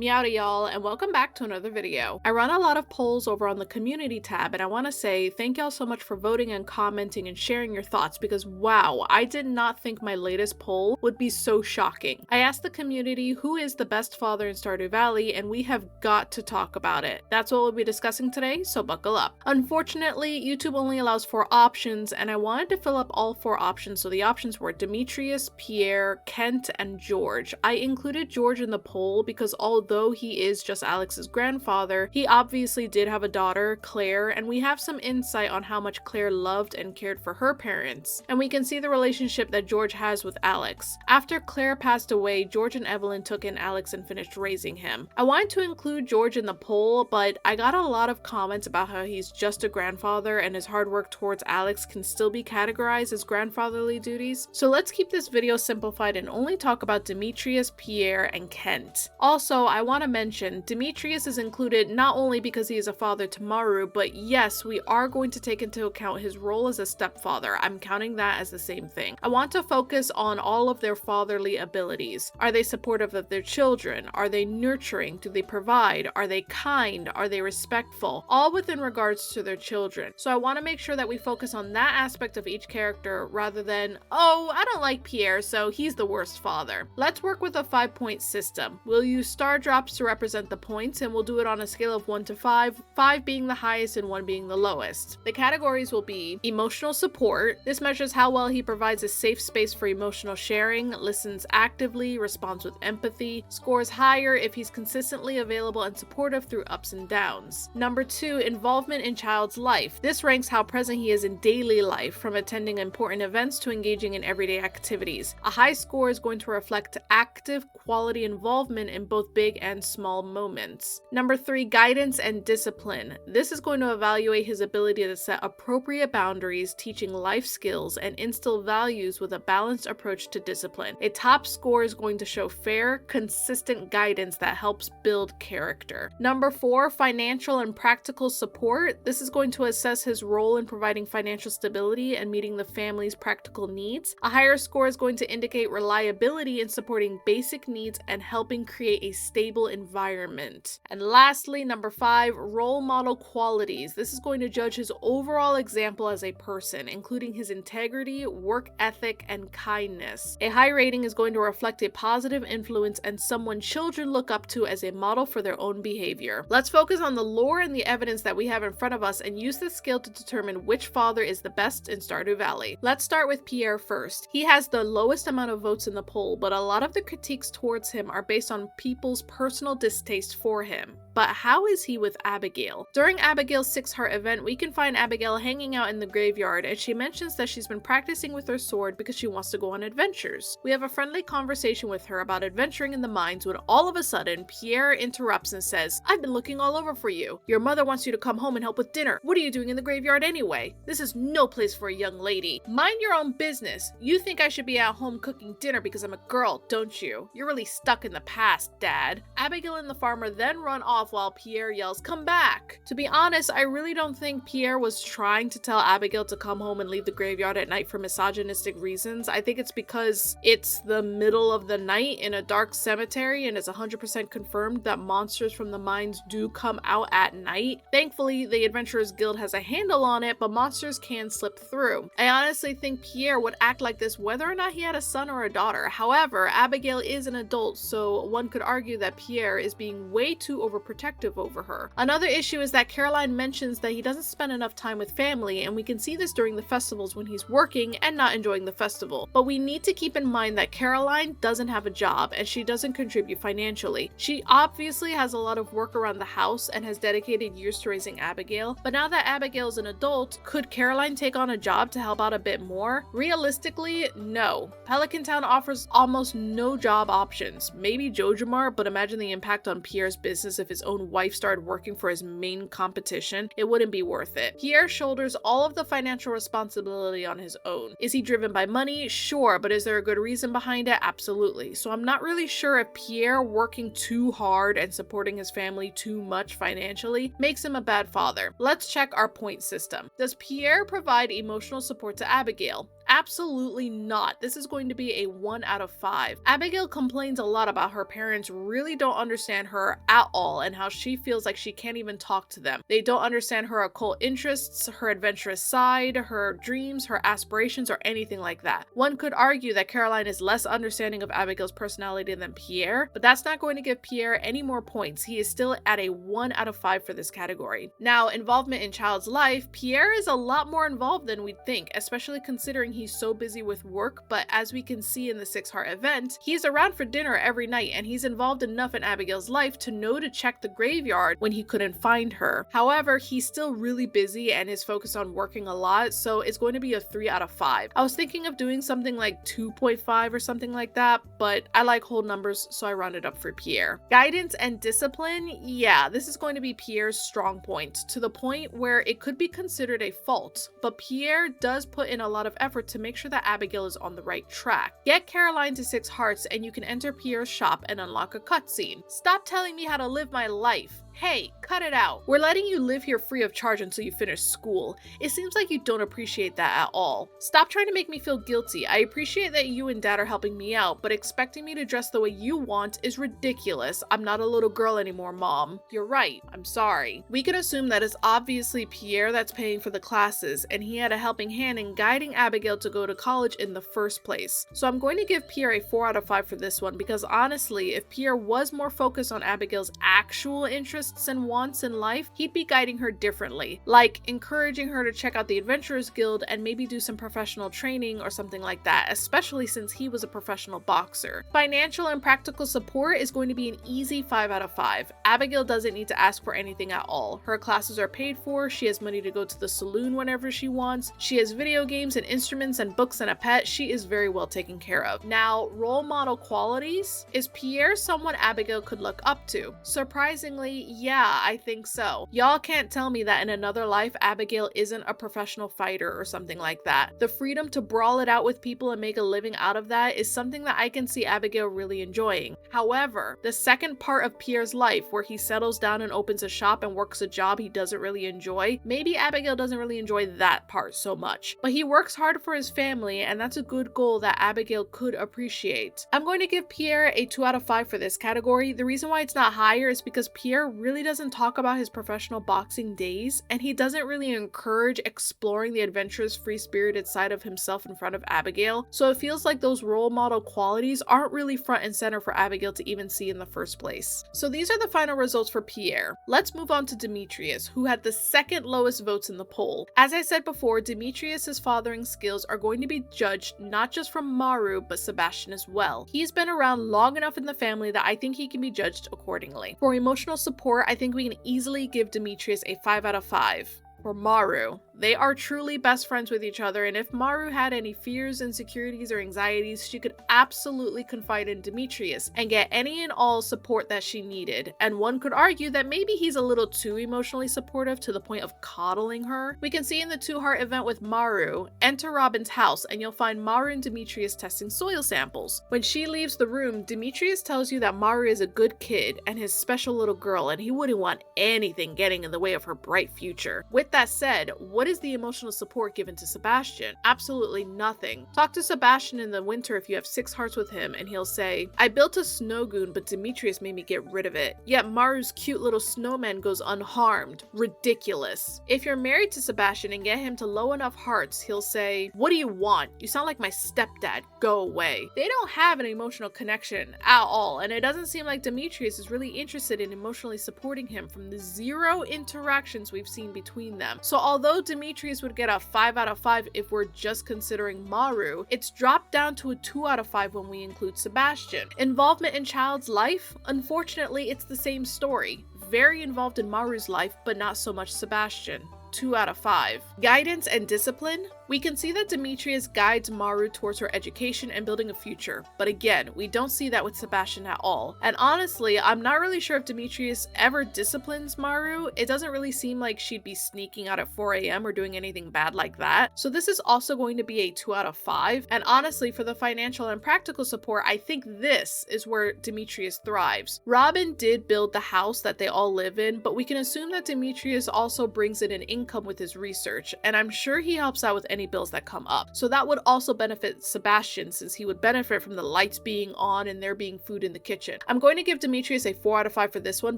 Meowdy y'all, and welcome back to another video. I run a lot of polls over on the community tab, and I want to say thank y'all so much for voting and commenting and sharing your thoughts because wow, I did not think my latest poll would be so shocking. I asked the community who is the best father in Stardew Valley, and we have got to talk about it. That's what we'll be discussing today, so buckle up. Unfortunately, YouTube only allows 4 options, and I wanted to fill up all 4 options, so the options were Demetrius, Pierre, Kent, and George. I included George in the poll because although he is just Alex's grandfather, he obviously did have a daughter, Claire, and we have some insight on how much Claire loved and cared for her parents. And we can see the relationship that George has with Alex. After Claire passed away, George and Evelyn took in Alex and finished raising him. I wanted to include George in the poll, but I got a lot of comments about how he's just a grandfather and his hard work towards Alex can still be categorized as grandfatherly duties. So let's keep this video simplified and only talk about Demetrius, Pierre, and Kent. Also, I want to mention, Demetrius is included not only because he is a father to Maru, but yes, we are going to take into account his role as a stepfather. I'm counting that as the same thing. I want to focus on all of their fatherly abilities. Are they supportive of their children? Are they nurturing? Do they provide? Are they kind? Are they respectful? All within regards to their children. So I want to make sure that we focus on that aspect of each character rather than, oh, I don't like Pierre, so he's the worst father. Let's work with a 5-point system. We'll use star drops to represent the points, and we'll do it on a scale of 1 to 5, 5 being the highest and 1 being the lowest. The categories will be emotional support. This measures how well he provides a safe space for emotional sharing, listens actively, responds with empathy, scores higher if he's consistently available and supportive through ups and downs. Number 2, involvement in child's life. This ranks how present he is in daily life, from attending important events to engaging in everyday activities. A high score is going to reflect active, quality involvement in both big and small moments. Number 3, guidance and discipline. This is going to evaluate his ability to set appropriate boundaries, teaching life skills, and instill values with a balanced approach to discipline. A top score is going to show fair, consistent guidance that helps build character. Number 4, financial and practical support. This is going to assess his role in providing financial stability and meeting the family's practical needs. A higher score is going to indicate reliability in supporting basic needs and helping create a stable environment. And lastly, number 5, role model qualities. This is going to judge his overall example as a person, including his integrity, work ethic, and kindness. A high rating is going to reflect a positive influence and someone children look up to as a model for their own behavior. Let's focus on the lore and the evidence that we have in front of us and use this scale to determine which father is the best in Stardew Valley. Let's start with Pierre first. He has the lowest amount of votes in the poll, but a lot of the critiques towards him are based on people's personal distaste for him. But how is he with Abigail? During Abigail's 6-heart event, we can find Abigail hanging out in the graveyard, and she mentions that she's been practicing with her sword because she wants to go on adventures. We have a friendly conversation with her about adventuring in the mines when all of a sudden, Pierre interrupts and says, "I've been looking all over for you. Your mother wants you to come home and help with dinner. What are you doing in the graveyard anyway? This is no place for a young lady. Mind your own business. You think I should be at home cooking dinner because I'm a girl, don't you? You're really stuck in the past, Dad." Abigail and the farmer then run off while Pierre yells, "Come back!" To be honest, I really don't think Pierre was trying to tell Abigail to come home and leave the graveyard at night for misogynistic reasons. I think it's because it's the middle of the night in a dark cemetery and it's 100% confirmed that monsters from the mines do come out at night. Thankfully, the Adventurers Guild has a handle on it, but monsters can slip through. I honestly think Pierre would act like this whether or not he had a son or a daughter. However, Abigail is an adult, so one could argue that Pierre is being way too overprotective over her. Another issue is that Caroline mentions that he doesn't spend enough time with family, and we can see this during the festivals when he's working and not enjoying the festival. But we need to keep in mind that Caroline doesn't have a job and she doesn't contribute financially. She obviously has a lot of work around the house and has dedicated years to raising Abigail, but now that Abigail is an adult, could Caroline take on a job to help out a bit more? Realistically, no. Pelican Town offers almost no job options. Maybe Jojamar, but imagine the impact on Pierre's business if his own wife started working for his main competition. It wouldn't be worth it. Pierre shoulders all of the financial responsibility on his own. Is he driven by money? Sure, but is there a good reason behind it? Absolutely. So I'm not really sure if Pierre working too hard and supporting his family too much financially makes him a bad father. Let's check our point system. Does Pierre provide emotional support to Abigail? Absolutely not. This is going to be a 1 out of 5. Abigail complains a lot about her parents really don't understand her at all and how she feels like she can't even talk to them. They don't understand her occult interests, her adventurous side, her dreams, her aspirations, or anything like that. One could argue that Caroline is less understanding of Abigail's personality than Pierre, but that's not going to give Pierre any more points. He is still at a 1 out of 5 for this category. Now, involvement in child's life, Pierre is a lot more involved than we'd think, especially considering he's so busy with work, but as we can see in the 6-heart event, he's around for dinner every night and he's involved enough in Abigail's life to know to check the graveyard when he couldn't find her. However, he's still really busy and is focused on working a lot, so it's going to be a 3 out of 5. I was thinking of doing something like 2.5 or something like that, but I like whole numbers, so I rounded up for Pierre. Guidance and discipline, yeah, this is going to be Pierre's strong point, to the point where it could be considered a fault, but Pierre does put in a lot of effort to make sure that Abigail is on the right track. Get Caroline to 6 hearts and you can enter Pierre's shop and unlock a cutscene. Stop telling me how to live my life. Hey, cut it out. We're letting you live here free of charge until you finish school. It seems like you don't appreciate that at all. Stop trying to make me feel guilty. I appreciate that you and Dad are helping me out, but expecting me to dress the way you want is ridiculous. I'm not a little girl anymore, Mom. You're right. I'm sorry. We can assume that it's obviously Pierre that's paying for the classes, and he had a helping hand in guiding Abigail to go to college in the first place. So I'm going to give Pierre a 4 out of 5 for this one, because honestly, if Pierre was more focused on Abigail's actual interests and wants in life, he'd be guiding her differently, like encouraging her to check out the Adventurers Guild and maybe do some professional training or something like that, especially since he was a professional boxer. Financial and practical support is going to be an easy 5 out of 5. Abigail doesn't need to ask for anything at all. Her classes are paid for, she has money to go to the saloon whenever she wants, she has video games and instruments and books and a pet. She is very well taken care of. Now, role model qualities, is Pierre someone Abigail could look up to? Surprisingly, yeah, I think so. Y'all can't tell me that in another life, Abigail isn't a professional fighter or something like that. The freedom to brawl it out with people and make a living out of that is something that I can see Abigail really enjoying. However, the second part of Pierre's life, where he settles down and opens a shop and works a job he doesn't really enjoy, maybe Abigail doesn't really enjoy that part so much. But he works hard for his family, and that's a good goal that Abigail could appreciate. I'm going to give Pierre a 2 out of 5 for this category. The reason why it's not higher is because Pierre really doesn't talk about his professional boxing days, and he doesn't really encourage exploring the adventurous, free-spirited side of himself in front of Abigail, so it feels like those role model qualities aren't really front and center for Abigail to even see in the first place. So these are the final results for Pierre. Let's move on to Demetrius, who had the second lowest votes in the poll. As I said before, Demetrius's fathering skills are going to be judged not just from Maru, but Sebastian as well. He's been around long enough in the family that I think he can be judged accordingly. For emotional support, I think we can easily give Demetrius a 5 out of 5. For Maru, they are truly best friends with each other, and if Maru had any fears, insecurities, or anxieties, she could absolutely confide in Demetrius and get any and all support that she needed. And one could argue that maybe he's a little too emotionally supportive to the point of coddling her. We can see in the 2-heart event with Maru, enter Robin's house and you'll find Maru and Demetrius testing soil samples. When she leaves the room, Demetrius tells you that Maru is a good kid and his special little girl, and he wouldn't want anything getting in the way of her bright future. With that said, what is the emotional support given to Sebastian? Absolutely nothing. Talk to Sebastian in the winter if you have 6 hearts with him, and he'll say, I built a snow goon, but Demetrius made me get rid of it. Yet Maru's cute little snowman goes unharmed. Ridiculous. If you're married to Sebastian and get him to low enough hearts, he'll say, what do you want? You sound like my stepdad. Go away. They don't have an emotional connection at all, and it doesn't seem like Demetrius is really interested in emotionally supporting him from the 0 interactions we've seen between them. So although Demetrius would get a 5 out of 5 if we're just considering Maru, it's dropped down to a 2 out of 5 when we include Sebastian. Involvement in child's life? Unfortunately, it's the same story. Very involved in Maru's life, but not so much Sebastian. 2 out of 5. Guidance and discipline? We can see that Demetrius guides Maru towards her education and building a future, but again, we don't see that with Sebastian at all. And honestly, I'm not really sure if Demetrius ever disciplines Maru. It doesn't really seem like she'd be sneaking out at 4 a.m. or doing anything bad like that. So this is also going to be a 2 out of 5. And honestly, for the financial and practical support, I think this is where Demetrius thrives. Robin did build the house that they all live in, but we can assume that Demetrius also brings in an income with his research, and I'm sure he helps out with any bills that come up. So that would also benefit Sebastian, since he would benefit from the lights being on and there being food in the kitchen. I'm going to give Demetrius a 4 out of 5 for this one,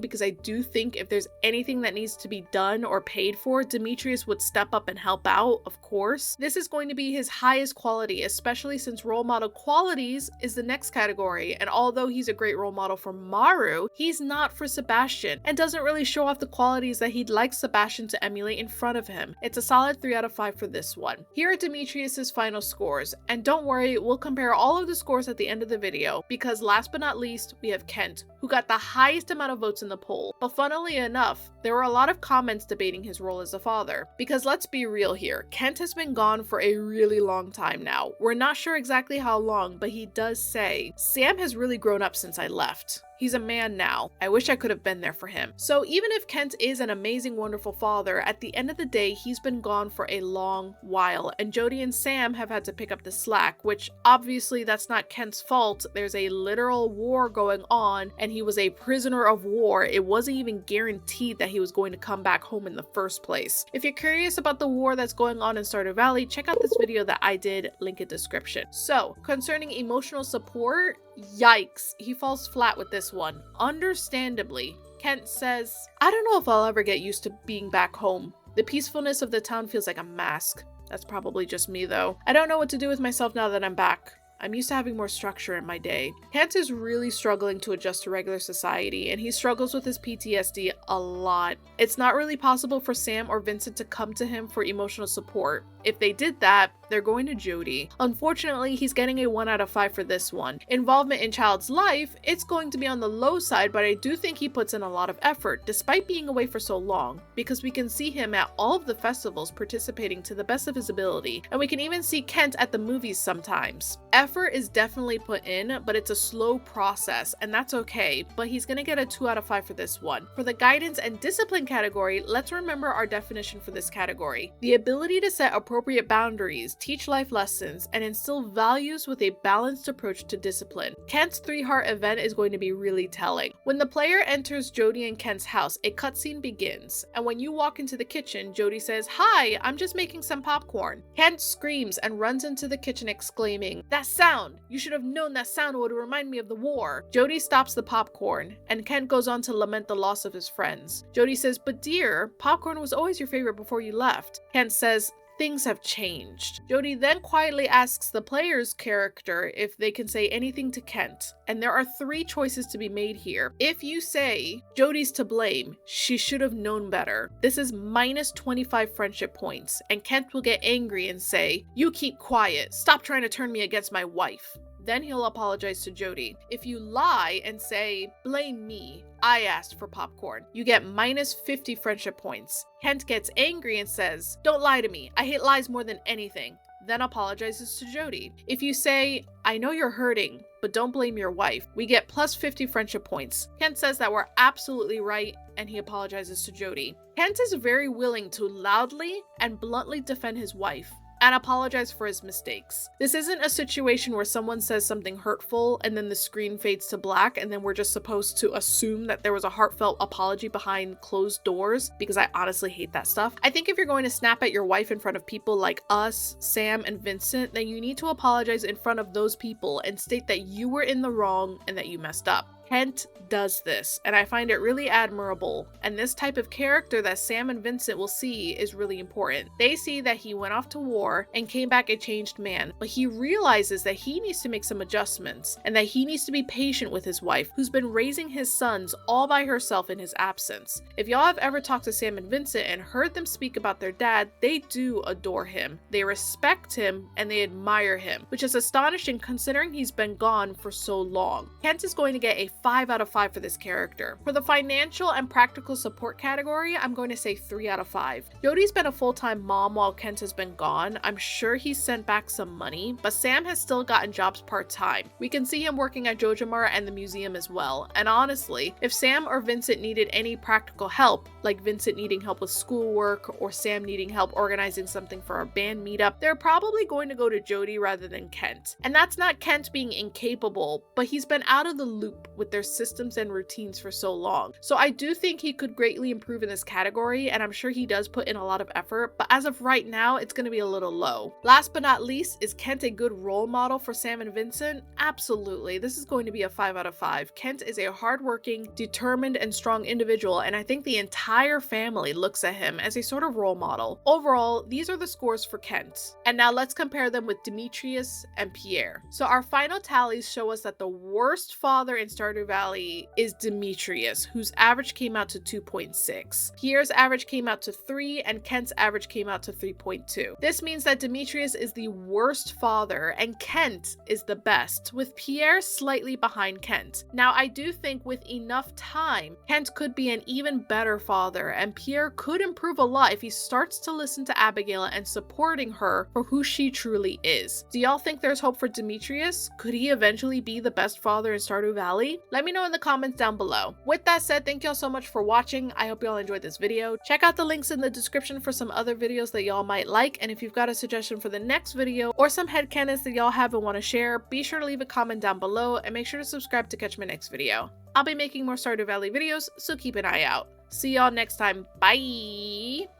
because I do think if there's anything that needs to be done or paid for, Demetrius would step up and help out, of course. This is going to be his highest quality, especially since role model qualities is the next category, and although he's a great role model for Maru, he's not for Sebastian, and doesn't really show off the qualities that he'd like Sebastian to emulate in front of him. It's a solid 3 out of 5 for this one. Here are Demetrius's final scores, and don't worry, we'll compare all of the scores at the end of the video, because last but not least, we have Kent, who got the highest amount of votes in the poll. But funnily enough, there were a lot of comments debating his role as a father, because let's be real here, Kent has been gone for a really long time now. We're not sure exactly how long, but he does say, "Sam has really grown up since I left. He's a man now. I wish I could have been there for him." So even if Kent is an amazing, wonderful father, at the end of the day, he's been gone for a long while, and Jody and Sam have had to pick up the slack, which obviously that's not Kent's fault. There's a literal war going on, and he was a prisoner of war. It wasn't even guaranteed that he was going to come back home in the first place. If you're curious about the war that's going on in Stardew Valley, check out this video that I did, link in description. So, concerning emotional support, yikes, he falls flat with this one. Understandably, Kent says, "I don't know if I'll ever get used to being back home. The peacefulness of the town feels like a mask." That's probably just me though. "I don't know what to do with myself now that I'm back. I'm used to having more structure in my day." Kent is really struggling to adjust to regular society, and he struggles with his PTSD a lot. It's not really possible for Sam or Vincent to come to him for emotional support. If they did that, they're going to Jody. Unfortunately, he's getting a 1 out of 5 for this one. Involvement in Child's life, it's going to be on the low side, but I do think he puts in a lot of effort, despite being away for so long, because we can see him at all of the festivals participating to the best of his ability, and we can even see Kent at the movies sometimes. Effort is definitely put in, but it's a slow process, and that's okay, but he's gonna get a 2 out of 5 for this one. For the guidance and discipline category, let's remember our definition for this category. The ability to set appropriate boundaries, teach life lessons, and instill values with a balanced approach to discipline. Kent's 3-heart event is going to be really telling. When the player enters Jody and Kent's house, a cutscene begins, and when you walk into the kitchen, Jody says, "Hi, I'm just making some popcorn." Kent screams and runs into the kitchen exclaiming, "That sound! You should have known that sound would remind me of the war." Jody stops the popcorn, and Kent goes on to lament the loss of his friends. Jody says, "But dear, popcorn was always your favorite before you left." Kent says, "Things have changed." Jody then quietly asks the player's character if they can say anything to Kent, and there are 3 choices to be made here. If you say, "Jody's to blame, she should have known better," this is minus 25 friendship points, and Kent will get angry and say, "You keep quiet, stop trying to turn me against my wife." Then he'll apologize to Jody. If you lie and say, "Blame me, I asked for popcorn," you get minus 50 friendship points. Kent gets angry and says, "Don't lie to me, I hate lies more than anything," then apologizes to Jody. If you say, "I know you're hurting, but don't blame your wife," we get plus 50 friendship points. Kent says that we're absolutely right, and he apologizes to Jody. Kent is very willing to loudly and bluntly defend his wife and apologize for his mistakes. This isn't a situation where someone says something hurtful and then the screen fades to black and then we're just supposed to assume that there was a heartfelt apology behind closed doors, because I honestly hate that stuff. I think if you're going to snap at your wife in front of people like us, Sam, and Vincent, then you need to apologize in front of those people and state that you were in the wrong and that you messed up. Kent does this, and I find it really admirable, and this type of character that Sam and Vincent will see is really important. They see that he went off to war and came back a changed man, but he realizes that he needs to make some adjustments, and that he needs to be patient with his wife, who's been raising his sons all by herself in his absence. If y'all have ever talked to Sam and Vincent and heard them speak about their dad, they do adore him. They respect him and they admire him, which is astonishing considering he's been gone for so long. Kent is going to get a 5 out of 5 for this character. For the financial and practical support category, I'm going to say 3 out of 5. Jody's been a full-time mom while Kent has been gone. I'm sure he's sent back some money, but Sam has still gotten jobs part-time. We can see him working at Jojamar and the museum as well. And honestly, if Sam or Vincent needed any practical help, like Vincent needing help with schoolwork or Sam needing help organizing something for our band meetup, they're probably going to go to Jody rather than Kent. And that's not Kent being incapable, but he's been out of the loop with their systems and routines for so long. So I do think he could greatly improve in this category, and I'm sure he does put in a lot of effort, but as of right now, it's going to be a little low. Last but not least, is Kent a good role model for Sam and Vincent? Absolutely. This is going to be a 5 out of 5. Kent is a hardworking, determined, and strong individual, and I think the entire family looks at him as a sort of role model. Overall, these are the scores for Kent. And now let's compare them with Demetrius and Pierre. So our final tallies show us that the worst father in Stardew Valley is Demetrius, whose average came out to 2.6. Pierre's average came out to 3, and Kent's average came out to 3.2. This means that Demetrius is the worst father and Kent is the best, with Pierre slightly behind Kent. Now, I do think with enough time, Kent could be an even better father, and Pierre could improve a lot if he starts to listen to Abigail and supporting her for who she truly is. Do y'all think there's hope for Demetrius? Could he eventually be the best father in Stardew Valley? Let me know in the comments down below. With that said, thank y'all so much for watching. I hope y'all enjoyed this video. Check out the links in the description for some other videos that y'all might like, and if you've got a suggestion for the next video or some headcanons that y'all have and want to share, be sure to leave a comment down below and make sure to subscribe to catch my next video. I'll be making more Stardew Valley videos, so keep an eye out. See y'all next time. Bye!